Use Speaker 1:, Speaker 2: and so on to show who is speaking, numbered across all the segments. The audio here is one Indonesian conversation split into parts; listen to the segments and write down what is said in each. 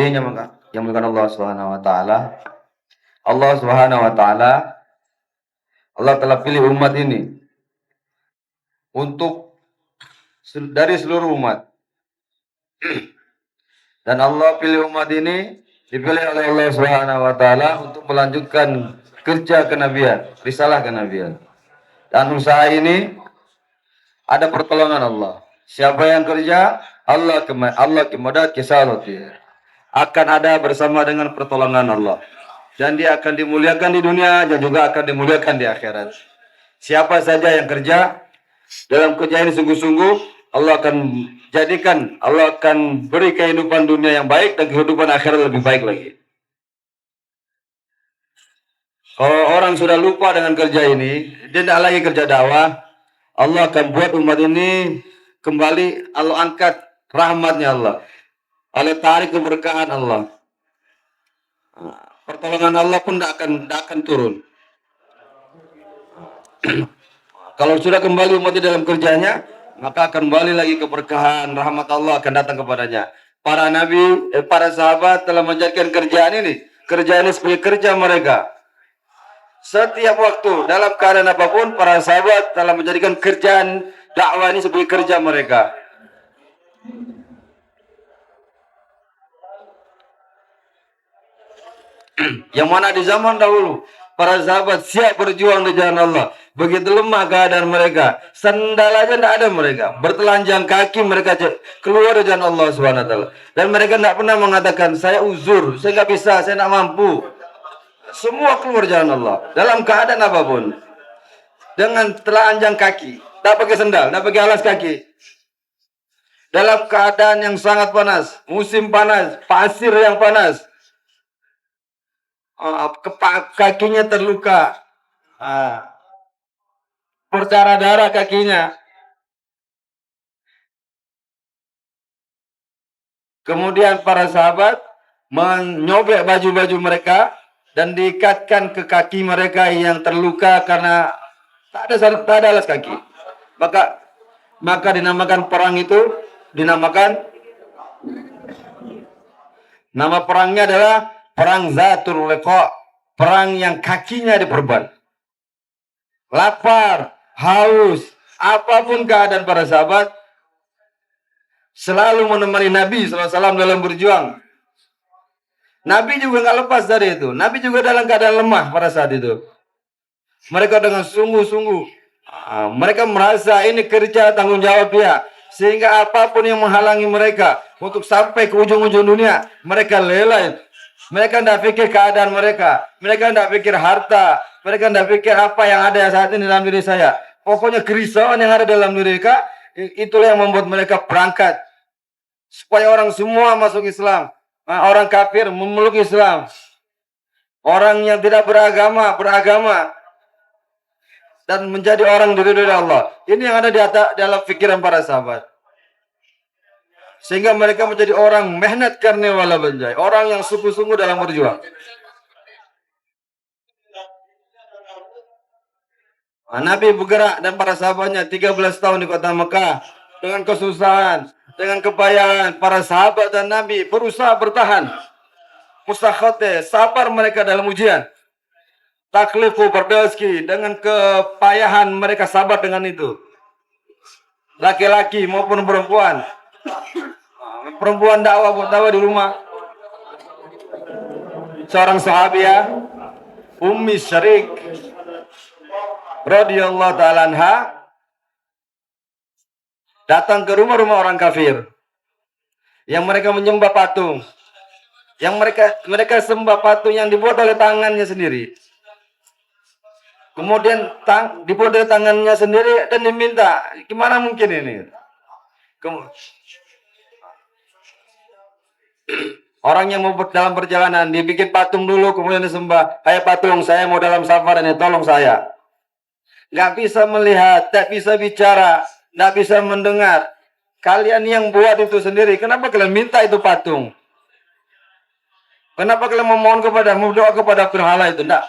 Speaker 1: Hadirin yang muliakan Allah Subhanahu wa taala. Allah Subhanahu wa taala Allah telah pilih umat ini untuk dari seluruh umat. Dan Allah pilih umat ini dipilih oleh Allah Subhanahu wa taala untuk melanjutkan kerja kenabian, risalah kenabian. Dan usaha ini ada pertolongan Allah. Siapa yang kerja, Allah kemudian kisalati. Akan ada bersama dengan pertolongan Allah. Dan dia akan dimuliakan di dunia dan juga akan dimuliakan di akhirat. Siapa saja yang kerja dalam kerja ini sungguh-sungguh, Allah akan beri kehidupan dunia yang baik dan kehidupan akhirat lebih baik lagi. Kalau orang sudah lupa dengan kerja ini, dia tidak lagi kerja dakwah, Allah akan buat umat ini kembali, Allah angkat rahmatnya Allah. Allah tarik keberkahan Allah. Pertolongan Allah pun tidak akan turun. Kalau sudah kembali umat dalam kerjanya, maka akan kembali lagi keberkahan, rahmat Allah akan datang kepadanya. Para nabi, para sahabat telah menjadikan kerjaan ini sebagai kerja mereka. Setiap waktu, dalam keadaan apapun, para sahabat telah menjadikan kerjaan dakwah ini sebagai kerja mereka. Yang mana di zaman dahulu, para sahabat siap berjuang di jalan Allah. Begitu lemah keadaan mereka, sandal aja tidak ada mereka, bertelanjang kaki mereka keluar dari jalan Allah Subhanahu wa taala. Dan mereka tidak pernah mengatakan saya uzur, saya nggak bisa, saya tidak mampu. Semua keluar jalan Allah dalam keadaan apapun, dengan telanjang kaki, tidak pakai sandal, tidak pakai alas kaki, dalam keadaan yang sangat panas, musim panas, pasir yang panas, kakinya terluka, berdarah-darah kakinya. Kemudian para sahabat menyobek baju-baju mereka dan diikatkan ke kaki mereka yang terluka karena tak ada alas kaki. Maka dinamakan perang itu, nama perangnya adalah perang Zatul Liqa, perang yang kakinya diperban. Lapar, haus, apapun keadaan para sahabat selalu menemani Nabi SAW dalam berjuang. Nabi juga nggak lepas dari itu. Nabi juga dalam keadaan lemah pada saat itu. Mereka dengan sungguh-sungguh, mereka merasa ini kerja tanggung jawab dia, sehingga apapun yang menghalangi mereka untuk sampai ke ujung-ujung dunia, mereka rela. Mereka tidak pikir keadaan mereka tidak pikir harta, mereka tidak pikir apa yang ada saat ini dalam diri saya. Pokoknya kerisauan yang ada dalam diri mereka, itulah yang membuat mereka berangkat supaya orang semua masuk Islam. Orang kafir memeluk Islam, orang yang tidak beragama dan menjadi orang diridhoi Allah. Ini yang ada di dalam pikiran para sahabat, sehingga mereka menjadi orang mehnat karne wala banjai, orang yang sungguh-sungguh dalam berjuang. Nabi bergerak dan para sahabatnya 13 tahun di kota Mekah dengan kesusahan, dengan kepayahan. Para sahabat dan Nabi berusaha bertahan. Mustakhate, sabar mereka dalam ujian. Taklifu berdoski, dengan kepayahan mereka sabar dengan itu. Laki-laki maupun perempuan. Perempuan dakwah di rumah. Seorang sahabiah, Ummi Syarik radhiyallahu ta'ala anha, datang ke rumah-rumah orang kafir yang mereka menyembah patung, yang mereka sembah patung yang dibuat oleh tangannya sendiri. Kemudian dibuat oleh tangannya sendiri dan diminta, gimana mungkin ini? Orang yang mau dalam perjalanan dibikin patung dulu, kemudian disembah. Hai patung, saya mau dalam safar ini, tolong saya. Nggak bisa melihat, tak bisa bicara, nggak bisa mendengar. Kalian yang buat itu sendiri, kenapa kalian minta itu patung? Kenapa kalian memohon berdoa kepada berhala itu? Enggak.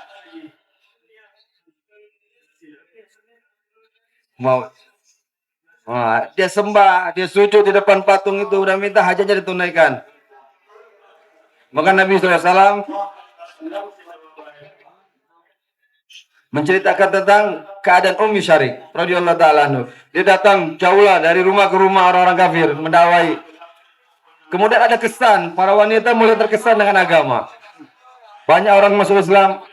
Speaker 1: Mau dia sembah, dia sujud di depan patung itu, udah minta hajatnya ditunaikan. Maka Nabi SAW menceritakan tentang keadaan Ummi Syarik radhiyallahu taala anhu. Dia datang jauhlah dari rumah ke rumah orang-orang kafir mendakwai. Kemudian ada kesan, para wanita mulai terkesan dengan agama. Banyak orang masuk Islam,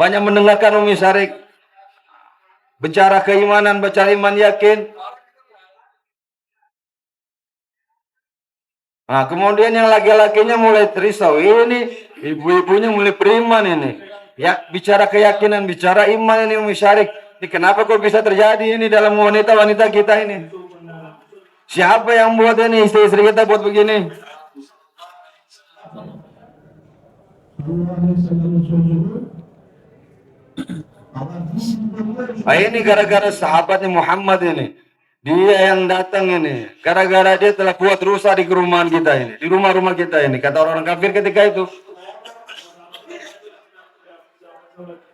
Speaker 1: banyak mendengarkan Ummi Syarik bicara keimanan, bicara iman yakin. Nah, kemudian yang laki-lakinya mulai terisau, ini ibu-ibunya mulai beriman ini. Ya, bicara keyakinan, bicara iman ini Ummi Syarik. Ini kenapa kok bisa terjadi ini dalam wanita-wanita kita ini? Siapa yang buat ini istri-istri kita buat begini? Nah, ini gara-gara sahabatnya Muhammad ini. Dia yang datang ini. Gara-gara dia telah buat rusak di perumahan kita ini. Di rumah-rumah kita ini. Kata orang-orang kafir ketika itu.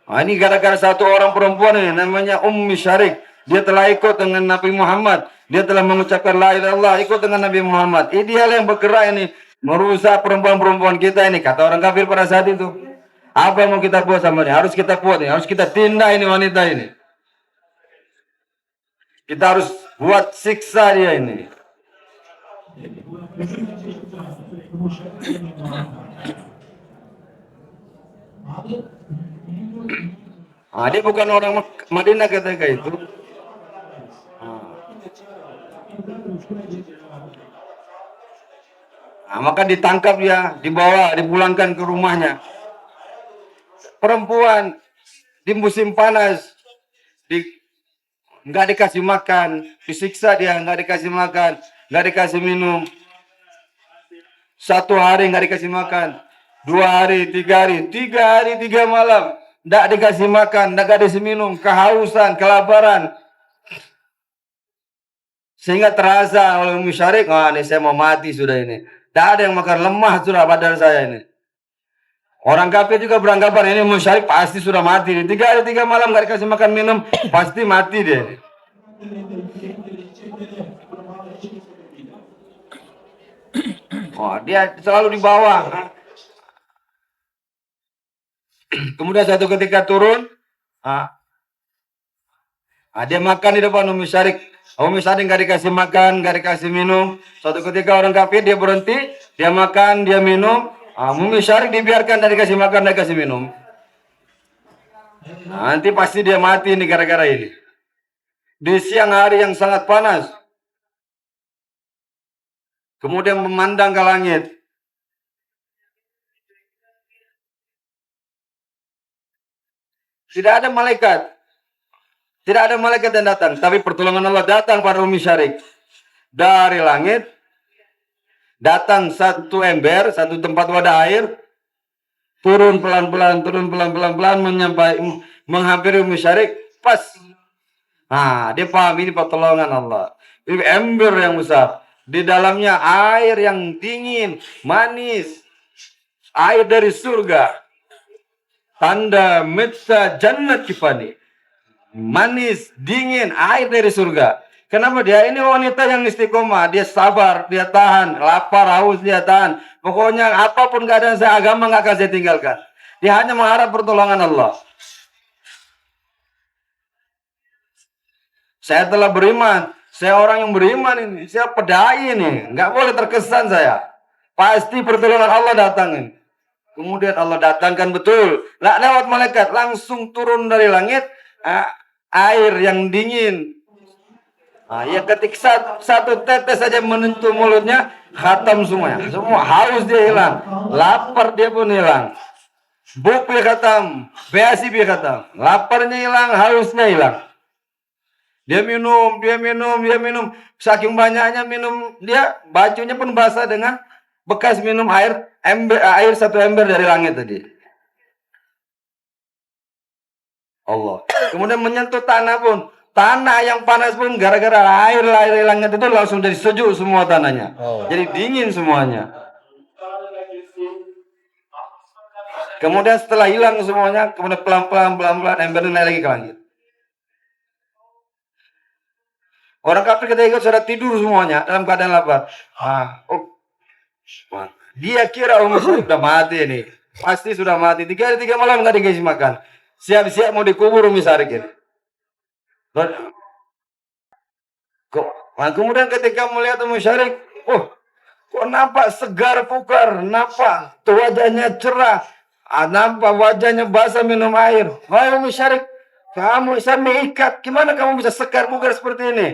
Speaker 1: Nah, ini gara-gara satu orang perempuan ini. Namanya Ummi Syarik. Dia telah ikut dengan Nabi Muhammad. Dia telah mengucapkan la ilaha illallah. Ikut dengan Nabi Muhammad. Ini dia yang bergerak ini. Merusak perempuan-perempuan kita ini. Kata orang kafir pada saat itu. Apa yang mau kita buat sama dia? Harus kita buat ini. Harus kita tindak ini wanita ini. Kita harus buat siksa dia ini. Dia bukan orang Madinah ketika itu. Maka ditangkap dia, dibawa, dipulangkan ke rumahnya. Perempuan di musim panas, nggak dikasih makan, disiksa dia, nggak dikasih makan, nggak dikasih minum. 1 hari nggak dikasih makan, 2 hari, 3 hari, 3 hari, 3 malam, nggak dikasih makan, nggak dikasih minum, kehausan, kelaparan, sehingga terasa oleh Ummi Syarik, ini saya mau mati sudah ini. Tidak ada yang makan, lemah sudah badan saya ini. Orang kafir juga beranggapan ini Ummi Syarik pasti sudah mati. 3 hari 3 malam nggak dikasih makan minum, pasti mati dia. Dia selalu di bawah. Kemudian satu ketika turun, dia makan di depan Ummi Syarik. Ummi Syarik nggak dikasih makan, nggak dikasih minum. Suatu ketika orang kafir dia berhenti, dia makan, dia minum. Ummi Syarik dibiarkan, tidak dikasih makan, tidak dikasih minum. Nanti pasti dia mati ini gara-gara ini. Di siang hari yang sangat panas, kemudian memandang ke langit. Tidak ada malaikat. Tidak ada malaikat yang datang, tapi pertolongan Allah datang pada Ummi Syarik. Dari langit, datang satu ember, satu tempat wadah air, turun pelan-pelan, menghampiri Ummi Syarik, pas. Dia paham ini pertolongan Allah. Ini ember yang besar. Di dalamnya air yang dingin, manis. Air dari surga. Tanda meta jannat kifani. Manis, dingin, air dari surga. Kenapa dia? Ini wanita yang istiqomah. Dia sabar, dia tahan. Lapar, haus, dia tahan. Pokoknya apapun keadaan saya, agama nggak akan saya tinggalkan. Dia hanya mengharap pertolongan Allah. Saya telah beriman. Saya orang yang beriman ini. Saya pedai ini. Nggak boleh terkesan saya. Pasti pertolongan Allah datangin. Kemudian Allah datangkan betul. Lewat malaikat. Langsung turun dari langit. Air yang dingin. Ya ketika satu tetes saja menyentuh mulutnya. Khatam semuanya. Semua haus dia hilang. Lapar dia pun hilang. Buk dia khatam. Beasi dia khatam. Laparnya hilang. Hausnya hilang. Dia minum. Saking banyaknya minum, dia bajunya pun basah dengan bekas minum air satu ember dari langit tadi. Allah. Kemudian menyentuh tanah pun. Tanah yang panas pun gara-gara air langit itu langsung jadi sejuk semua tanahnya. Jadi dingin semuanya. Kemudian setelah hilang semuanya, kemudian pelan-pelan ember naik lagi ke langit. Orang kafir ketika itu sudah tidur semuanya dalam keadaan lapar. Dia kira Umi Syarif udah mati nih. Pasti sudah mati. 3 hari 3 malam nggak dikasih makan. Siap-siap mau dikubur Umi Syarif ini. Nah, kemudian ketika melihat Umi Syarif, oh, kok nampak segar pugar, nampak wajahnya cerah, nampak wajahnya basah minum air. Wahai Umi Syarif, kamu saya mengikat, gimana kamu bisa segar pugar seperti ini?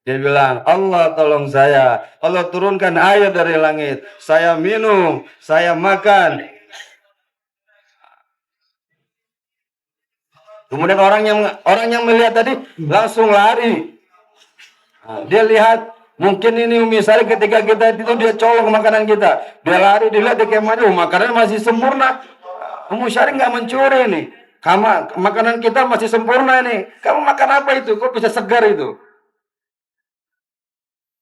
Speaker 1: Dia bilang, Allah tolong saya, Allah turunkan air dari langit, saya minum, saya makan. Kemudian orang yang melihat tadi langsung lari. Nah, dia lihat mungkin ini misalnya ketika kita itu dia colong makanan kita, dia lari, dilihat dia kayak maju, makanan masih sempurna. Ummu Syarif nggak mencuri nih. Kamu makanan kita masih sempurna nih. Kamu makan apa itu? Kok bisa segar itu?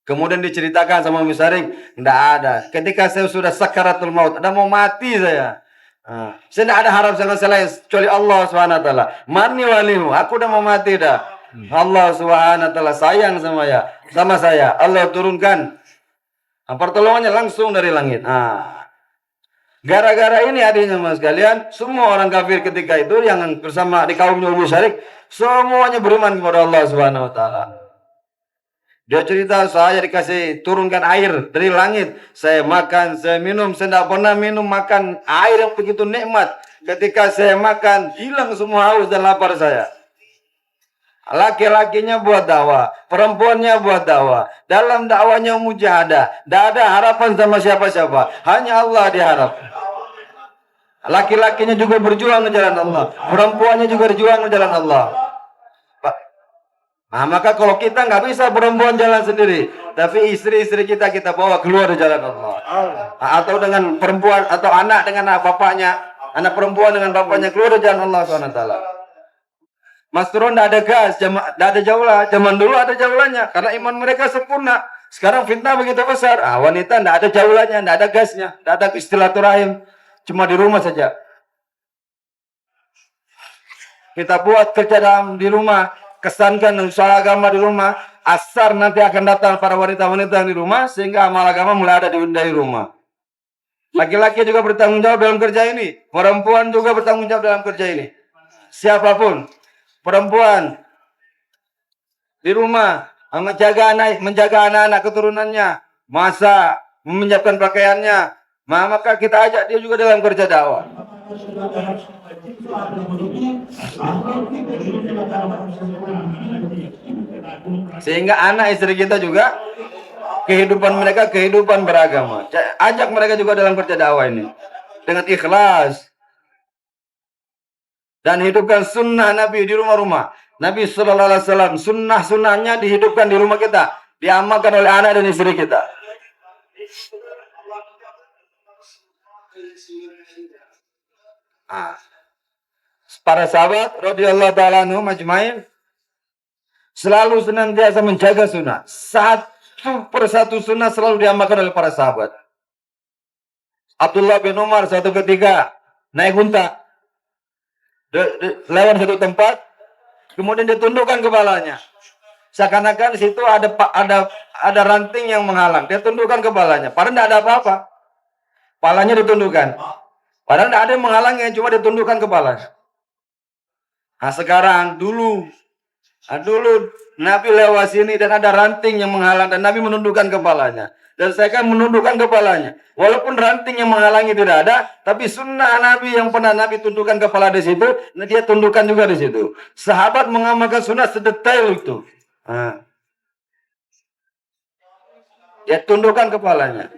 Speaker 1: Kemudian diceritakan sama Ummu Syarif, nggak ada. Ketika saya sudah sakaratul maut, ada mau mati saya. Saya tidak ada harap sama selain kecuali Allah Subhanahu wa taala. Mani walimu, aku udah mau mati dah. Allah Subhanahu wa taala sayang sama saya. Allah turunkan pertolongannya langsung dari langit. Gara-gara ini adanya mas kalian, semua orang kafir ketika itu yang bersama di kaumnya Ummu Syarif, semuanya beriman kepada Allah Subhanahu wa taala. Dia cerita, saya dikasih turunkan air dari langit. Saya makan, saya minum. Saya tidak pernah minum makan air yang begitu nikmat. Ketika saya makan, hilang semua haus dan lapar saya. Laki-lakinya buat dakwah, perempuannya buat dakwah. Dalam dakwanya mujahadah. Tidak ada harapan sama siapa-siapa. Hanya Allah diharap. Laki-lakinya juga berjuang ke jalan Allah. Perempuannya juga berjuang ke jalan Allah. Maka kalau kita nggak bisa perempuan jalan sendiri, tapi istri-istri kita bawa keluar dari jalan Allah. Atau dengan perempuan atau anak dengan bapaknya, anak perempuan dengan bapaknya keluar dari jalan Allah SWT. Mas Turun tidak ada gas, tidak ada jaulah. Zaman dulu ada jaulannya, karena iman mereka sempurna. Sekarang fitnah begitu besar. Wanita tidak ada jaulannya, tidak ada gasnya, tidak ada istilaturahim, cuma di rumah saja. Kita buat kerja di rumah. Kesankan usaha agama di rumah, asar nanti akan datang para wanita-wanita di rumah, sehingga amal agama mulai ada di rumah. Laki-laki juga bertanggung jawab dalam kerja ini, perempuan juga bertanggung jawab dalam kerja ini. Siapapun, perempuan di rumah menjaga anak-anak keturunannya, masak, menyiapkan pakaiannya, maka kita ajak dia juga dalam kerja dakwah. Sehingga anak istri kita juga kehidupan mereka kehidupan beragama. Ajak mereka juga dalam kerja dakwah ini dengan ikhlas dan hidupkan sunnah Nabi di rumah-rumah. Nabi Sallallahu Alaihi Wasallam sunnah-sunnahnya dihidupkan di rumah kita, diamalkan oleh anak dan istri kita. Para sahabat radhiyallahu ta'ala anhum majma'in selalu senantiasa menjaga sunnah. Satu persatu sunnah selalu diamalkan oleh para sahabat. Abdullah bin Umar suatu ketika naik unta lewat satu tempat, kemudian ditundukkan kepalanya. Seakan-akan di situ ada ranting yang menghalang. Dia tundukkan kepalanya. Padahal tidak ada apa-apa. Kepalanya ditundukkan. Padahal tidak ada yang menghalangi, cuma ditundukkan kepalanya. Sekarang dulu Nabi lewat sini dan ada ranting yang menghalang dan Nabi menundukkan kepalanya. Dan saya kan menundukkan kepalanya. Walaupun ranting yang menghalangi tidak ada, tapi sunnah Nabi yang pernah Nabi tundukkan kepala di situ, dia tundukkan juga di situ. Sahabat mengamalkan sunnah sedetail itu. Dia tundukkan kepalanya.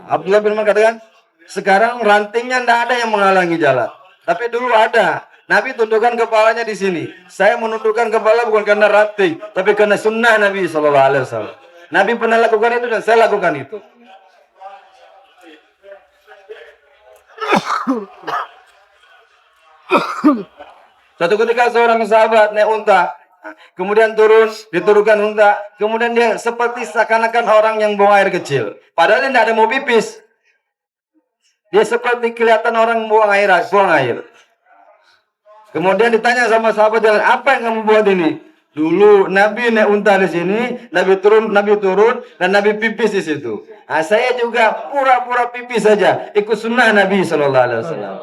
Speaker 1: Abdullah bin Umar katakan, sekarang rantingnya tidak ada yang menghalangi jalan. Tapi dulu ada. Nabi tundukkan kepalanya di sini. Saya menundukkan kepala bukan karena ranting, tapi karena sunnah Nabi Sallallahu Alaihi Wasallam. Nabi pernah lakukan itu dan saya lakukan itu. Suatu ketika seorang sahabat naik unta, kemudian diturunkan unta, kemudian dia seperti seakan-akan orang yang buang air kecil. Padahal dia tidak ada mau pipis. Dia seperti kelihatan orang buang air. Kemudian ditanya sama sahabat jalan, apa yang kamu buat ini? Dulu Nabi naik unta di sini, Nabi turun, dan Nabi pipis di situ. Nah, saya juga pura-pura pipis saja, ikut sunnah Nabi Shallallahu Alaihi Wasallam.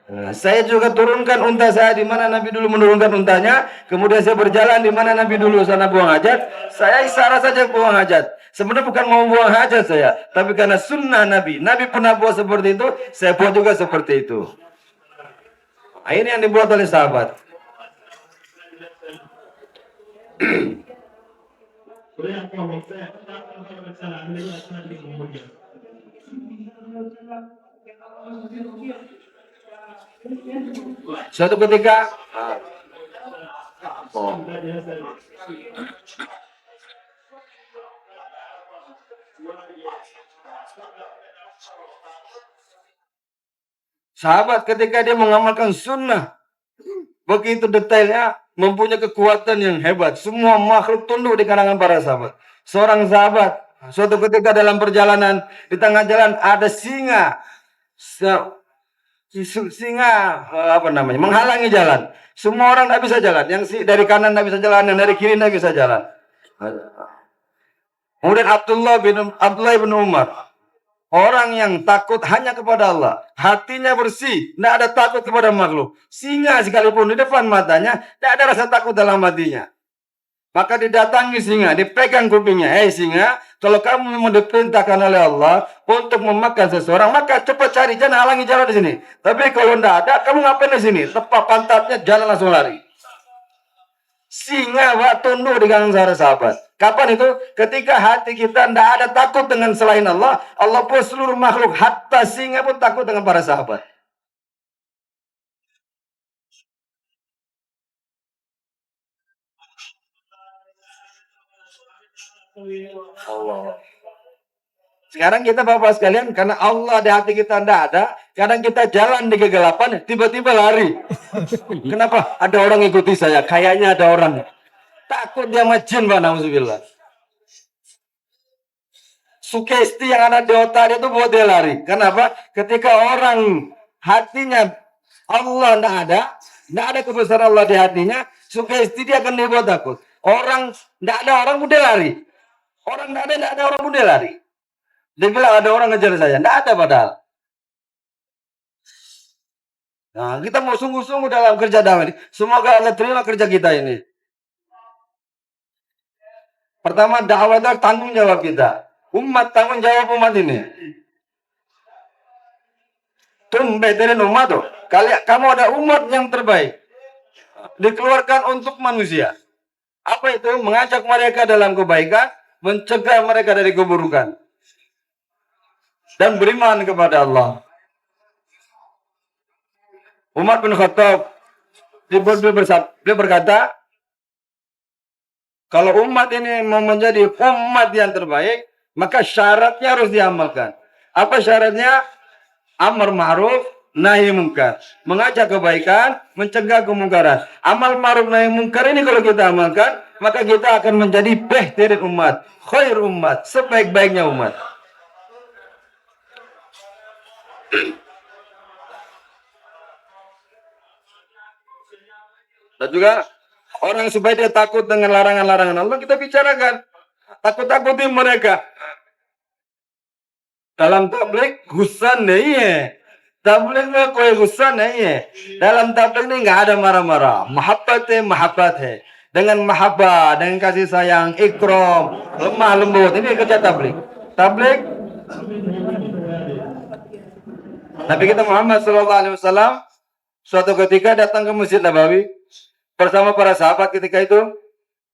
Speaker 1: Nah, saya juga turunkan unta saya di mana Nabi dulu menurunkan untanya, kemudian saya berjalan di mana Nabi dulu sana buang hajat, saya isyarat saja buang hajat. Sebenarnya bukan mau buang hajat saya, tapi karena sunnah Nabi. Nabi pernah buat seperti itu, saya buat juga seperti itu. Nah, ini yang dibuat oleh sahabat. Suatu ketika, sahabat ketika dia mengamalkan sunnah, begitu detailnya, mempunyai kekuatan yang hebat. Semua makhluk tunduk di kalangan para sahabat. Seorang sahabat, suatu ketika dalam perjalanan, di tengah jalan ada singa. Singa apa namanya, menghalangi jalan. Semua orang tidak bisa jalan. Yang dari kanan tidak bisa jalan, yang dari kiri tidak bisa jalan. Kemudian Abdullah bin Umar, orang yang takut hanya kepada Allah, hatinya bersih, tidak ada takut kepada makhluk. Singa sekalipun di depan matanya, tidak ada rasa takut dalam hatinya. Maka didatangi singa, dipegang kupingnya. Hei singa, kalau kamu memang diperintahkan oleh Allah untuk memakan seseorang, maka cepat cari, jangan halangi jalan di sini. Tapi kalau tidak ada, kamu ngapain di sini? Tepat pantatnya, jalan langsung lari. Singa tunduk di kalangan sahabat. Kapan itu? Ketika hati kita tidak ada takut dengan selain Allah, Allah pun seluruh makhluk, hatta singa pun takut dengan para sahabat. Allah. Sekarang kita Bapak sekalian, karena Allah di hati kita tidak ada, kadang kita jalan di kegelapan, tiba-tiba lari. Kenapa? Ada orang ikuti saya, kayaknya ada orang. Takut dia majin, Pak, na'udzubillah. Sugesti yang ada di otak dia itu buat dia lari. Kenapa? Ketika orang hatinya Allah tidak ada kebesaran Allah di hatinya, sugesti dia akan dibuat takut. Orang tidak ada orang pun dia lari. Orang tidak ada orang pun dia lari. Dia bilang ada orang ngejar saya, tidak ada padahal. Nah, kita mau sungguh-sungguh dalam kerja damai. Semoga Allah terima kerja kita ini. Pertama, dakwah itu tanggung jawab kita. Umat tanggung jawab umat ini. Tumbeterin umat tuh. Kamu ada umat yang terbaik. Dikeluarkan untuk manusia. Apa itu? Mengajak mereka dalam kebaikan, mencegah mereka dari keburukan. Dan beriman kepada Allah. Umar bin Khattab dia berkata, kalau umat ini mau menjadi umat yang terbaik, maka syaratnya harus diamalkan. Apa syaratnya? Amar ma'ruf, nahi mungkar. Mengajak kebaikan, mencegah kemungkaran. Amal ma'ruf nahi mungkar ini kalau kita amalkan, maka kita akan menjadi behtirin umat, khair umat, sebaik-baiknya umat. Dan juga orang supaya dia takut dengan larangan-larangan Allah, kita bicarakan. Takut-takutin mereka. Dalam tabligh gusan नहीं tabligh में कोई गुस्सा नहीं है. Dalam tabligh ini nggak ada marah-marah. Mahabbat hai. Dengan mahabbah, dengan kasih sayang, ikram, lemah lembut. Ini kerja tabligh. Tabligh Nabi kita Muhammad SAW suatu ketika datang ke Masjid Nabawi bersama para sahabat. Ketika itu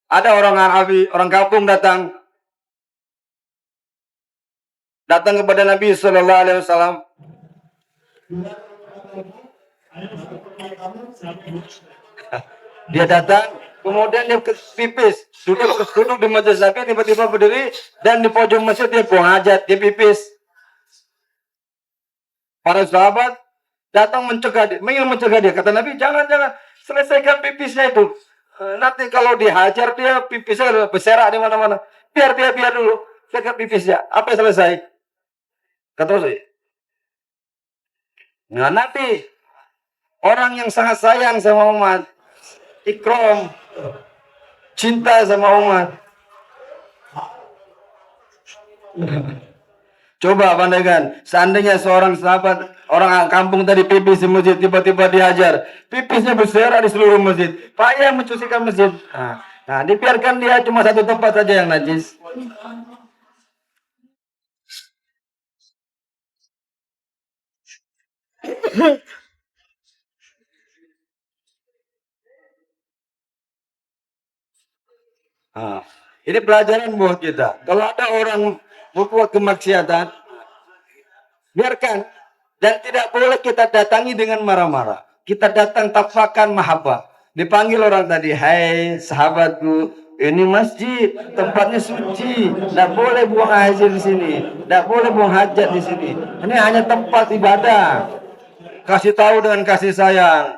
Speaker 1: ada orang Arabi, orang kampung datang kepada Nabi Sallallahu Alaihi Wasallam. Dia datang, kemudian dia pipis, duduk di majelis Nabi, tiba-tiba berdiri dan di pojok masjid dia buang hajat, dia pipis. Para sahabat datang ingin mencegah dia. Kata Nabi, jangan, selesaikan pipisnya itu. Nanti kalau dihajar dia pipisnya berserak di mana-mana. Biar dulu, selesaikan pipisnya. Apa yang selesai? Kata saya. Nah, nanti orang yang sangat sayang sama umat, ikram, cinta sama umat. Coba pandaikan, seandainya seorang sahabat, orang kampung tadi pipis di masjid, tiba-tiba dihajar, pipisnya berserak di seluruh masjid, payah mencucikan masjid. Nah, dibiarkan dia cuma satu tempat saja yang najis. Nah, ini pelajaran buat kita. Kalau ada orang berbuat kemaksiatan, biarkan. Dan tidak boleh kita datangi dengan marah-marah. Kita datang tafakan mahabbah. Dipanggil orang tadi, hai sahabatku, ini masjid, tempatnya suci. Tidak boleh buang air di sini. Tidak boleh buang hajat di sini. Ini hanya tempat ibadah. Kasih tahu dengan kasih sayang.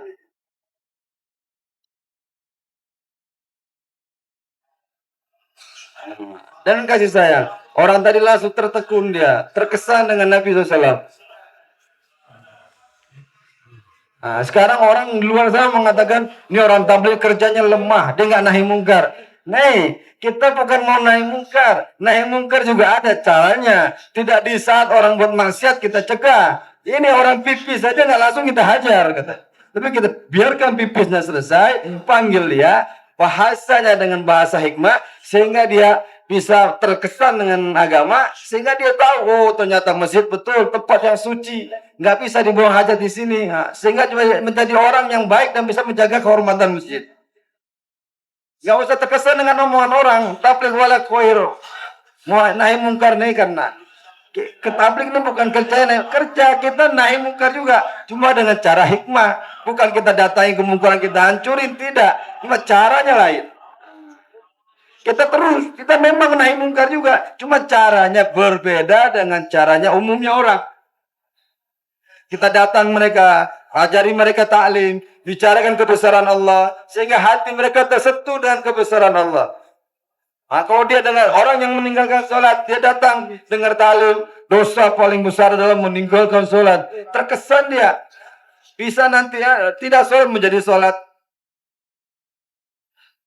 Speaker 1: Dan kasih sayang. Orang tadi langsung tertekun dia, terkesan dengan Nabi SAW. Nah, sekarang orang di luar sana mengatakan ini orang tabligh kerjanya lemah, dia nggak nahi mungkar. Nih, kita bukan mau nahi mungkar. Nahi mungkar juga ada caranya. Tidak di saat orang buat maksiat kita cegah. Ini orang pipis saja nggak langsung kita hajar, kata. Tapi kita biarkan pipisnya selesai, panggil dia, bahasanya dengan bahasa hikmah, sehingga dia bisa terkesan dengan agama, sehingga dia tahu, oh ternyata masjid betul tempat yang suci, nggak bisa dibuang hajat di sini. Nah, sehingga menjadi orang yang baik dan bisa menjaga kehormatan masjid. Nggak usah terkesan dengan omongan orang. Tabligh wala khair, nahi mungkar nih karena ketablik ini bukan kerja kita nahi mungkar juga, cuma dengan cara hikmah. Bukan kita datangi kemungkaran kita hancurin, tidak, cuma caranya lain. Kita memang nahi mungkar juga, cuma caranya berbeda dengan caranya umumnya orang. Kita datang mereka, ajari mereka taklim, bicarakan kebesaran Allah, sehingga hati mereka tersentuh dengan kebesaran Allah. Nah, kalau dia dengar orang yang meninggalkan sholat, dia datang dengar taklim, dosa paling besar adalah meninggalkan sholat. Terkesan dia, bisa nanti ya, tidak sholat menjadi sholat.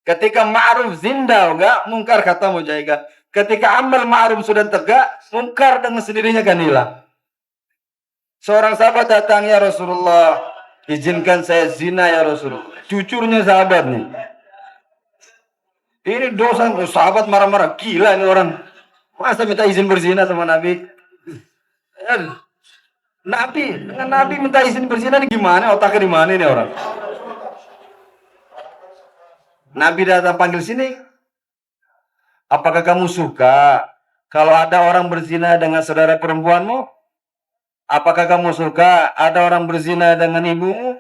Speaker 1: Ketika ma'ruf zinda enggak, mungkar kata Mujahid. Ketika amal ma'ruf sudah tegak, mungkar dengan sendirinya kan hilang. Seorang sahabat datang, ya Rasulullah, izinkan saya zina ya Rasulullah. Jujurnya sahabat nih. Ini dosa, sahabat marah-marah, gila ini orang. Masa minta izin berzina sama Nabi? Dengan Nabi minta izin berzina ini gimana? Otaknya di mana ini orang? Nabi datang panggil sini. Apakah kamu suka kalau ada orang berzina dengan saudara perempuanmu? Apakah kamu suka ada orang berzina dengan ibumu?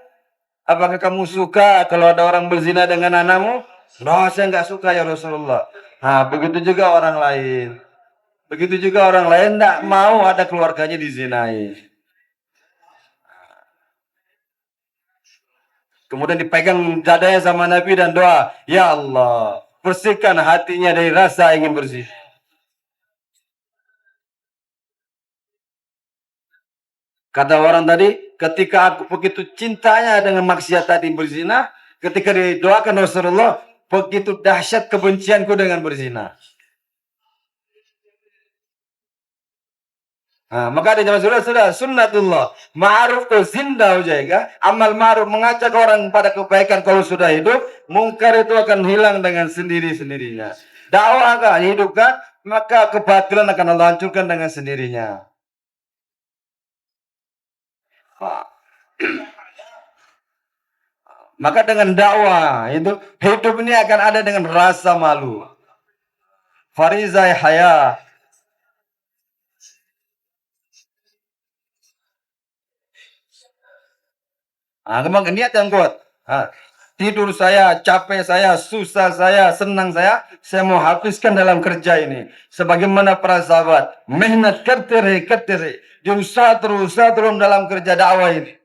Speaker 1: Apakah kamu suka kalau ada orang berzina dengan anakmu? No, saya nggak suka ya Rasulullah. Nah, begitu juga orang lain. Begitu juga orang lain tidak mau ada keluarganya dizinai. Kemudian dipegang dadanya sama Nabi dan doa, ya Allah, bersihkan hatinya dari rasa ingin bersih. Kata orang tadi, ketika aku begitu cintanya dengan maksiat tadi berzina, ketika didoakan Rasulullah, begitu dahsyat kebencianku dengan berzina. Nah, maka di zaman sudah sunnatullah ma'ruf ke zinda jaga, amal ma'ruf mengajak orang pada kebaikan kalau sudah hidup, mungkar itu akan hilang dengan sendiri-sendirinya. Dakwah akan hidupkan, maka kebatilan akan Allah hancurkan dengan sendirinya. Maka dengan dakwah itu hidup ini akan ada dengan rasa malu. Farizai haya. Memang niat yang kuat. Tidur saya, capek saya, susah saya, senang saya mau habiskan dalam kerja ini. Sebagaimana para sahabat, mehnat kertere, dia usaha terus dalam kerja dakwah ini.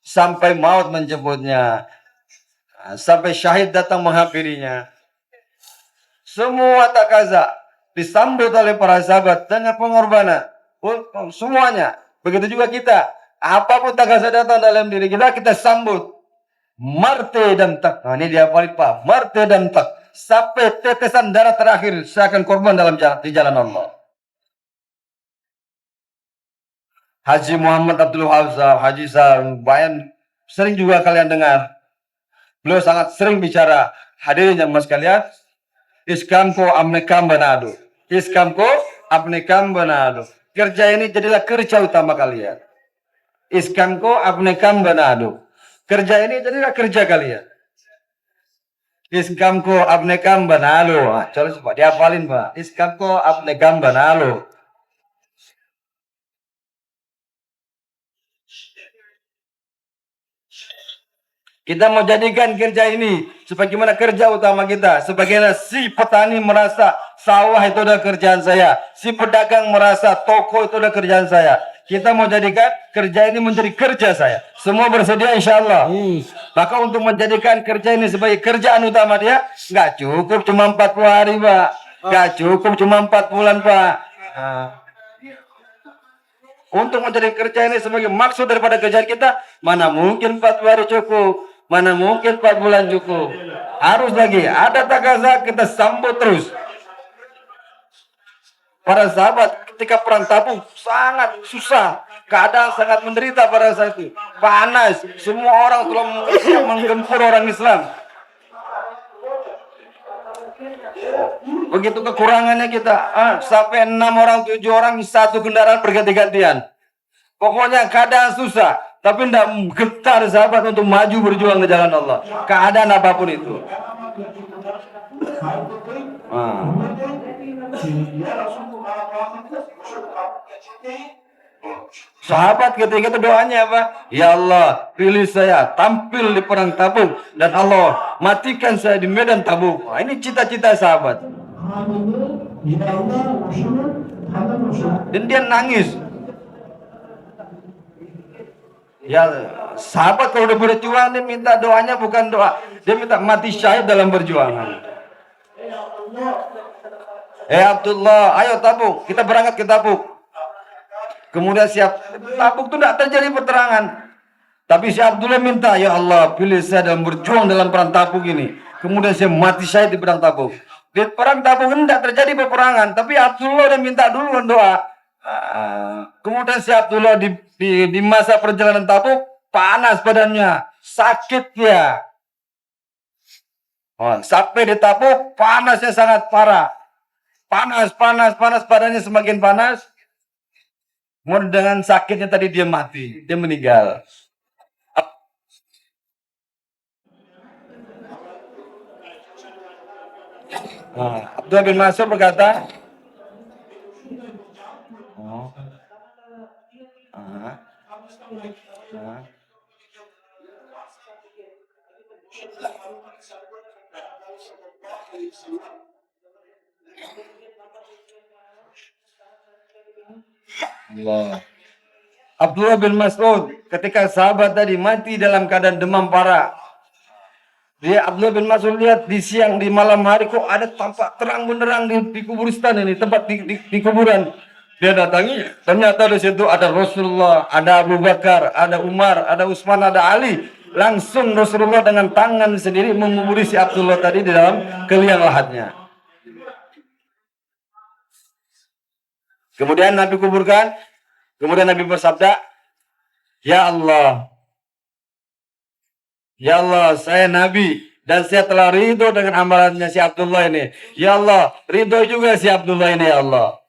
Speaker 1: Sampai maut menjemputnya. Sampai syahid datang menghampirinya. Semua tak kaza disambut oleh para sahabat dengan pengorbanan. Semuanya. Begitu juga kita. Apapun tak kaza datang dalam diri kita, kita sambut. marte dan tak. Nah, ini dia paling Pak, marte dan tak. Sampai tetesan darah terakhir saya akan korban di jalan Allah. Haji Muhammad Abdul Hafsah, Haji Bayan, sering juga kalian dengar. Beliau sangat sering bicara. Hadirin yang mas kalian, iskamko amnekam banado. Iskamko amnekam banado. Kerja ini jadilah kerja utama kalian. Iskamko amnekam banado. Kerja ini jadilah kerja kalian. Iskamko abnekam banalo. Coba dihafalin Pak. Iskamko abnekam banalo. Kita mau jadikan kerja ini sebagaimana kerja utama kita. Sebagaimana si petani merasa sawah itu adalah kerjaan saya. Si pedagang merasa toko itu adalah kerjaan saya. Kita mau jadikan kerja ini menjadi kerja saya. Semua bersedia insya Allah. Maka untuk menjadikan kerja ini sebagai kerjaan utama dia, nggak cukup cuma 40 hari Pak. Nggak cukup cuma 4 bulan Pak. Untuk menjadi kerja ini sebagai maksud daripada kerjaan kita, mana mungkin 40 hari cukup. Mana mungkin 4 bulan cukup. Harus lagi. Ada takaza kita sambut terus. Para sahabat ketika perang Tabuk sangat susah. Keadaan sangat menderita pada saat itu. Panas. Semua orang telah menggempur orang Islam. Begitu kekurangannya kita. Sampai 6 orang, 7 orang, satu kendaraan berganti-gantian. Pokoknya keadaan susah. Tapi tidak gentar sahabat untuk maju berjuang di jalan Allah. Keadaan apapun itu. Sahabat ketika itu doanya apa? Ya Allah, pilih saya tampil di perang Tabuk. Dan Allah, matikan saya di medan Tabuk. Ini cita-cita sahabat. Dan dia nangis. Ya, sahabat kalau udah berjuang dia minta doanya bukan doa, dia minta mati syahid dalam perjuangan. Abdullah, ayo Tabuk, kita berangkat ke Tabuk. Kemudian siap, Tabuk itu tidak terjadi peperangan. Tapi si Abdullah minta, ya Allah, pilih saya dalam berjuang dalam perang Tabuk ini. Kemudian saya mati syahid di perang Tabuk. Di perang Tabuk ini tidak terjadi peperangan, tapi Abdullah dia minta dulu doa. Kemudian si Abdullah di masa perjalanan Tabuk panas badannya, sakit ya. Sampai di Tabuk panasnya sangat parah. Panas badannya semakin panas. Kemudian dengan sakitnya tadi dia mati, dia meninggal. Abdullah bin Mas'ud berkata, Allah. Abdullah bin Mas'ud ketika sahabat tadi mati dalam keadaan demam parah. Abdullah bin Mas'ud lihat di siang di malam hari kok ada tampak terang benderang di kuburistan ini, tempat di kuburan. Dia datangi, ternyata di situ ada Rasulullah, ada Abu Bakar, ada Umar, ada Utsman, ada Ali. Langsung Rasulullah dengan tangan sendiri menguburi si Abdullah tadi di dalam keliang lahatnya. Kemudian Nabi kuburkan, kemudian Nabi bersabda, Ya Allah, saya Nabi dan saya telah ridho dengan amalannya si Abdullah ini. Ya Allah, ridho juga si Abdullah ini ya Allah.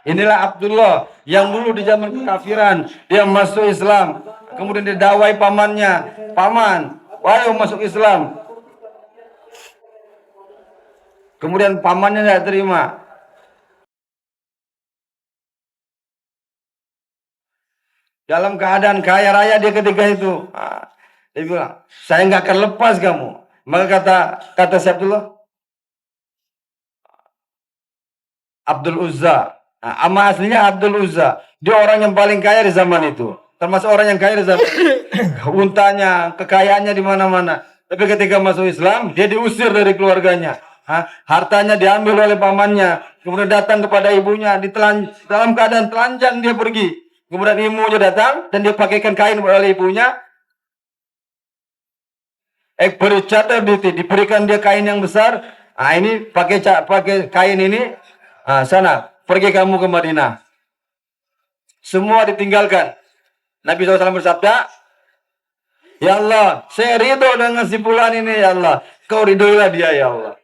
Speaker 1: Inilah Abdullah yang dulu di zaman kekafiran dia masuk Islam, kemudian didawai pamannya, paman, wahai masuk Islam. Kemudian pamannya tidak terima. Dalam keadaan kaya raya dia ketika itu, dia bilang, saya nggak akan lepas kamu. Maka kata si Abdul Uzza. Nama aslinya Abdul Uzza. Dia orang yang paling kaya di zaman itu. Termasuk orang yang kaya di zaman itu. Untanya, kekayaannya di mana-mana. Tapi ketika masuk Islam, dia diusir dari keluarganya. Hartanya diambil oleh pamannya, kemudian datang kepada ibunya, dalam keadaan telanjang dia pergi. Kemudian ibunya datang dan dia pakaikan kain oleh ibunya. Bercadar diberikan dia kain yang besar. Ini pakai kain ini. Sana, pergi kamu ke Madinah. Semua ditinggalkan. Nabi SAW bersabda, ya Allah, saya ridho dengan si fulan ini ya Allah. Kau ridhoilah dia ya Allah.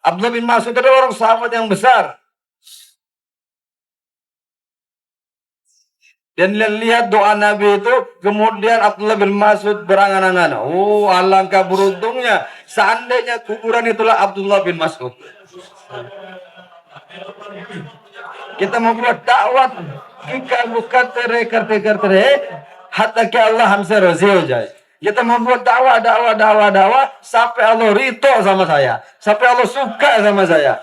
Speaker 1: Abdullah bin Mas'ud adalah orang sahabat yang besar. Dan lihat doa Nabi itu, kemudian Abdullah bin Mas'ud berangan-angan. Oh, alangkah beruntungnya seandainya kuburan itulah Abdullah bin Mas'ud. Kita mau buat dakwah, kita bukan tere hatta ke Allah hamsa rozi ho jaye. Kita mau buat dakwah sampai Allah ridho sama saya, sampai Allah suka sama saya.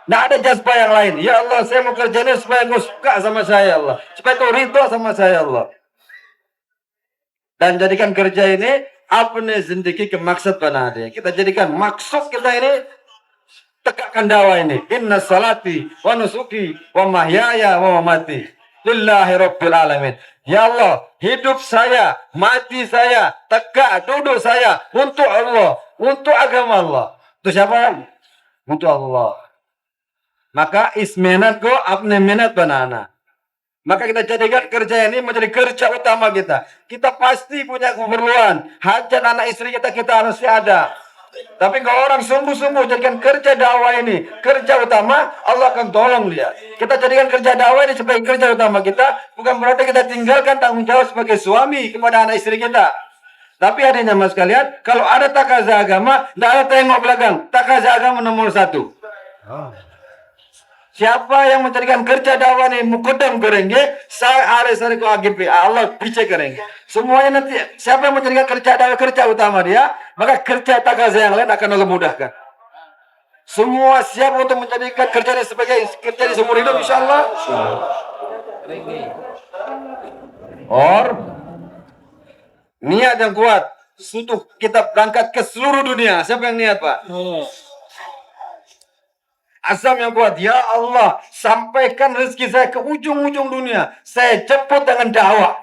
Speaker 1: Nggak ada jazbah yang lain. Ya Allah, saya mau kerjanya supaya Engkau suka sama saya Allah, supaya Engkau ridho sama saya Allah. Dan jadikan kerja ini apne zindagi ke maksud bana de. Kita jadikan maksud kita ini tegakkan dakwah ini. Inna salati wa nusuki wa mahyaya wa mamati lillahi rabbil alamin. Ya Allah, hidup saya, mati saya, tegak duduk saya untuk Allah, untuk agama Allah. Untuk siapa? Untuk Allah. Maka ismenat ko apne menat banana. Maka kita jadikan kerja ini menjadi kerja utama kita. Kita pasti punya keperluan. Hajat anak istri kita harus ada. Tapi kalau orang sungguh-sungguh jadikan kerja dakwah ini kerja utama, Allah akan tolong dia. Kita jadikan kerja dakwah ini sebagai kerja utama kita, bukan berarti kita tinggalkan tanggung jawab sebagai suami kepada anak istri kita. Tapi adanya mas kalian, kalau ada takaza agama, tidak ada tengok belakang. Takaza agama nomor 1. Siapa yang menjadikan kerja dakwah ini mukadam kरेंगे, saya ko AGP Allah piche kरेंगे. Semuanya nanti siapa yang menjadikan kerja dakwah kerja utama dia, maka kerja takaza yang lain akan Allah mudahkan. Semua siap untuk menjadikan kerja ini sebagai kerja di seumur hidup insyaallah. Niat yang kuat untuk kita berangkat ke seluruh dunia. Siapa yang niat, Pak? Azam yang kuat, ya Allah, sampaikan rezeki saya ke ujung-ujung dunia. Saya jemput dengan dakwah.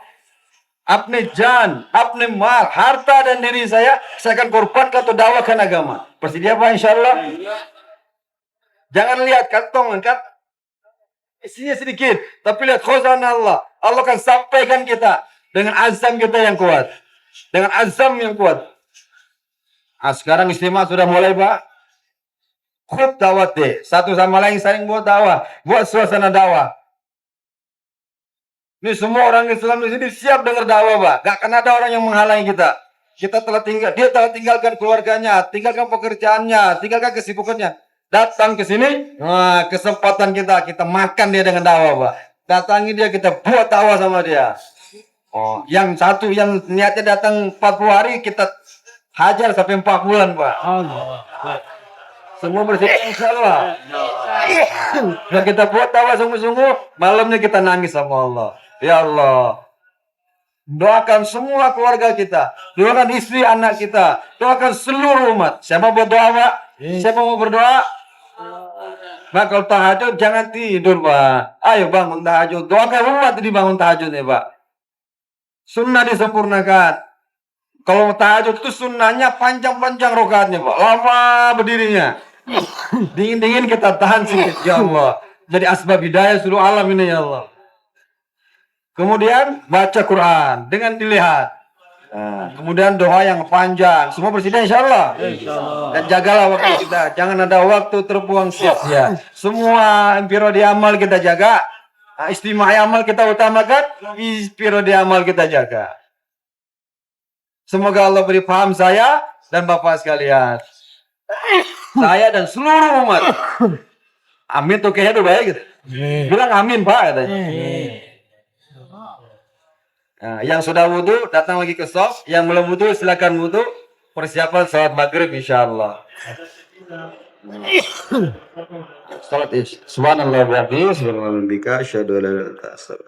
Speaker 1: Apne jan, apne mal, harta dan diri saya akan korbankan untuk dakwahkan agama. Bersedia Pak insyaallah? Jangan lihat kantong kan isinya sedikit, tapi lihat khazanah Allah. Allah akan sampaikan kita dengan azam kita yang kuat. Dengan azam yang kuat. Sekarang istimewa sudah mulai, Pak. Khut dakwah deh, satu sama lain saling buat dakwah, buat suasana dakwah. Ini semua orang Islam di sini siap dengar dakwah, Pak. Gak akan ada orang yang menghalangi kita. Dia telah tinggalkan keluarganya, tinggalkan pekerjaannya, tinggalkan kesibukannya. Datang ke sini, kesempatan kita makan dia dengan dakwah, Pak. Datangi dia, kita buat dakwah sama dia. Yang satu yang niatnya datang 40 hari, kita hajar sampai 4 bulan, Pak. Semua bersih insyaallah. Dan kita buat tawa sungguh-sungguh, malamnya kita nangis sama Allah. Ya Allah, doakan semua keluarga kita, doakan istri anak kita, doakan seluruh umat. Siapa berdoa, Pak? Siapa mau berdoa? Pak, kalau tahajud jangan tidur, Pak. Ayo bangun tahajud. Doakan umat dibangun tahajud ya, Pak. Sunnah disempurnakan. Kalau tahajud itu sunnahnya panjang-panjang rokaatnya, Pak. Lama berdirinya. Dingin-dingin kita tahan sedikit, ya Allah. Jadi asbab hidayah seluruh alam ini, ya Allah. Kemudian baca Quran dengan dilihat. Kemudian doa yang panjang. Semua bersedia insyaallah. Dan jagalah waktu kita. Jangan ada waktu terbuang sia-sia. Semua impirodi amal kita jaga. Istimewa amal kita utamakan. Impirodi amal kita jaga. Semoga Allah beri paham saya dan Bapak sekalian. Saya dan seluruh umat. Amin tuh kayaknya tuh baik gitu. Bilang amin, Pak katanya. Yang sudah wudu datang lagi ke shop, yang belum wudu silakan wudu. Persiapan salat maghrib insyaallah. Salat subhanallah wa bihamdihi subhanallah asyhadu an la ilaha illa anta astaghfiruka